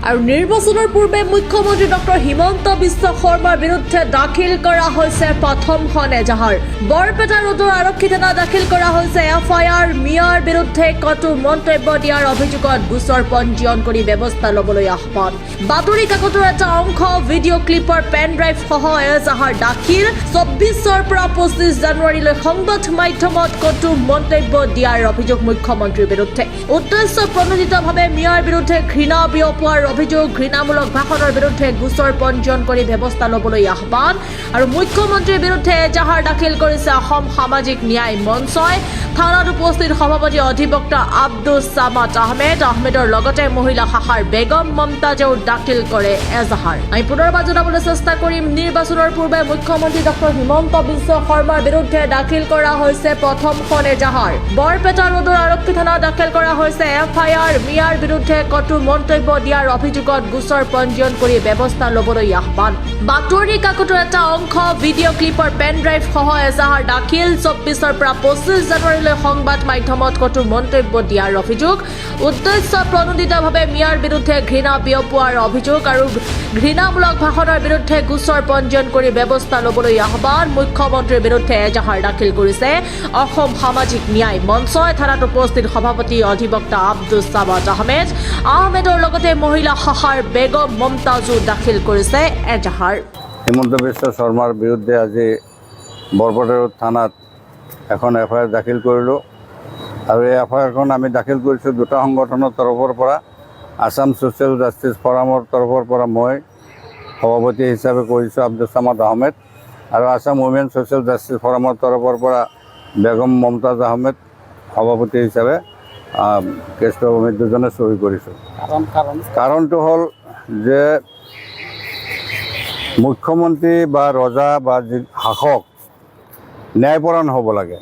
আৰু নিৰ্বাচনৰ পূৰ্বে মুখ্যমন্ত্ৰী ডক্টৰ হিমন্ত বিশ্ব শৰ্মাৰ বিৰুদ্ধে দাখিল কৰা হৈছে প্ৰথমখন এজাহাৰ। বৰপেটা ৰোডৰ আৰক্ষী থানাত দাখিল কৰা হৈছে FIR। মিয়াৰ বিৰুদ্ধে কটু মন্তব্য দিয়াৰ অভিযোগত গোচৰ পঞ্জীয়ন কৰি ব্যৱস্থা ল'বলৈ আহ্বান। বাতৰি কাকতৰ এটা অংশ, ভিডিঅ' ক্লিপৰ পেন ড্ৰাইভ সহ এজাহাৰ দাখিল। 24 পৰা 25 জানুৱাৰীলৈ সংবাদ মাধ্যমত কটু মন্তব্য দিয়াৰ অভিযোগ মুখ্যমন্ত্ৰীৰ বিৰুদ্ধে। উদ্দেশ্য প্ৰণোদিতভাৱে মিয়াৰ বিৰুদ্ধে ঘৃণা বিয়পোৱাৰ অভিযোগ, ঘৃণামূলক ভাষণৰ বিৰুদ্ধে গোচৰ পঞ্জীয়ন কৰি ব্যৱস্থা ল'বলৈ আহ্বান। আৰু মুখ্যমন্ত্ৰীৰ বিৰুদ্ধে এজাহাৰ দাখিল কৰিছে অসম সামাজিক ন্যায় মঞ্চই। থানাত উপস্থিত সভাপতি অধিবক্তা আব্দুছ ছামাদ আহমেদৰ লগতে মহিলা শাখাৰ বেগম মমতাজেও দাখিল কৰে এজাহাৰ। আমি পুনৰবাৰ জনাবলৈ চেষ্টা কৰিম, নিৰ্বাচনৰ পূৰ্বে মুখ্যমন্ত্ৰী ডক্টৰ হিমন্ত বিশ্ব শৰ্মাৰ বিৰুদ্ধে দাখিল কৰা হৈছে প্ৰথমখন এজাহাৰ। বৰপেটা ৰোডৰ আৰক্ষী থানাত দাখিল কৰা হৈছে FIR। মিয়াৰ বিৰুদ্ধে কটু মন্তব্য দিয়াৰ অভিযোগত গোচৰ পঞ্জীয়ন কৰি ব্যৱস্থা ল'বলৈ আহ্বান। বাতৰি কাকতৰ এটা অংশ, ভিডিঅ' ক্লিপৰ পেন ড্ৰাইভ সহ এজাহাৰ দাখিল। 24 পৰা 25 জানুৱাৰীলৈ সংবাদ মাধ্যমত কটু মন্তব্য দিয়াৰ অভিযোগ, উদ্দেশ্য প্ৰণোদিতভাৱে মিয়াৰ বিৰুদ্ধে ঘৃণা বিয়পোৱাৰ অভিযোগ আৰু ঘৃণামূলক ভাষণৰ বিৰুদ্ধে গোচৰ পঞ্জীয়ন কৰি ব্যৱস্থা ল'বলৈ আহ্বান। মুখ্যমন্ত্ৰীৰ বিৰুদ্ধে এজাহাৰ দাখিল কৰিছে অসম সামাজিক ন্যায় মঞ্চই। থানাত উপস্থিত সভাপতি অধিবক্তা আব্দুছ ছামাদ আহমেদৰ লগতে মহিলা শাখাৰ বেগম মমতাজো দাখিল কৰিছে এজাহাৰ। হিমন্ত বিশ্ব শৰ্মাৰ বিৰুদ্ধে আজি বৰপেটা ৰোড থানাত এখন FIR দাখিল কৰিলোঁ। আৰু এই FIRখন আমি দাখিল কৰিছোঁ দুটা সংগঠনৰ তৰফৰ পৰা। আসাম ছ'চিয়েল জাষ্টিছ ফৰামৰ তৰফৰ পৰা মই সভাপতি হিচাপে কৰিছোঁ আব্দুছ ছামাদ আহমেদ, আৰু আসাম উমেন ছ'চিয়েল জাষ্টিছ ফৰামৰ তৰফৰ পৰা বেগম মমতাজ আহমেদ সভাপতি হিচাপে কেছটো আমি দুজনে চহী কৰিছোঁ। কাৰণটো হ'ল যে মুখ্যমন্ত্ৰী বা ৰজা বা যি শাসক ন্যায়পৰায়ণ হ'ব লাগে।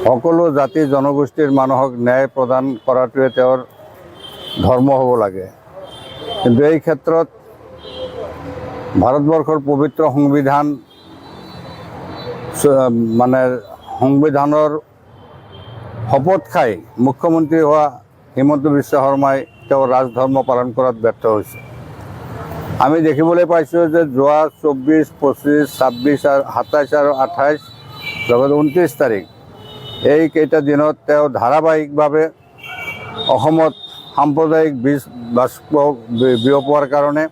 সকলো জাতি জনগোষ্ঠীৰ মানুহক ন্যায় প্ৰদান কৰাটোৱে তেওঁৰ ধৰ্ম হ'ব লাগে। কিন্তু এই ক্ষেত্ৰত ভাৰতবৰ্ষৰ পবিত্ৰ সংবিধান সংবিধানৰ শপত খাই মুখ্যমন্ত্ৰী হোৱা হিমন্ত বিশ্ব শৰ্মাই তেওঁৰ ৰাজধৰ্ম পালন কৰাত ব্যৰ্থ হৈছে। আমি দেখিবলৈ পাইছোঁ যে যোৱা 24, 25, 26 আৰু 27 আৰু 28 লগতে 29 তাৰিখ এইকেইটা দিনত তেওঁ ধাৰাবাহিকভাৱে অসমত সাম্প্ৰদায়িক বীজ বাষ্প বিয়পোৱাৰ কাৰণে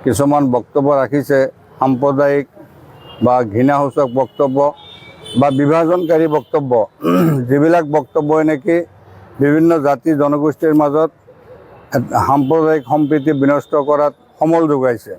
কিছুমান বক্তব্য ৰাখিছে। সাম্প্ৰদায়িক বা ঘৃণাসূচক বক্তব্য বা বিভাজনকাৰী বক্তব্য, যিবিলাক বক্তব্যই নেকি বিভিন্ন জাতি জনগোষ্ঠীৰ মাজত সাম্প্ৰদায়িক সম্প্ৰীতি বিনষ্ট কৰাত সমল যোগাইছে।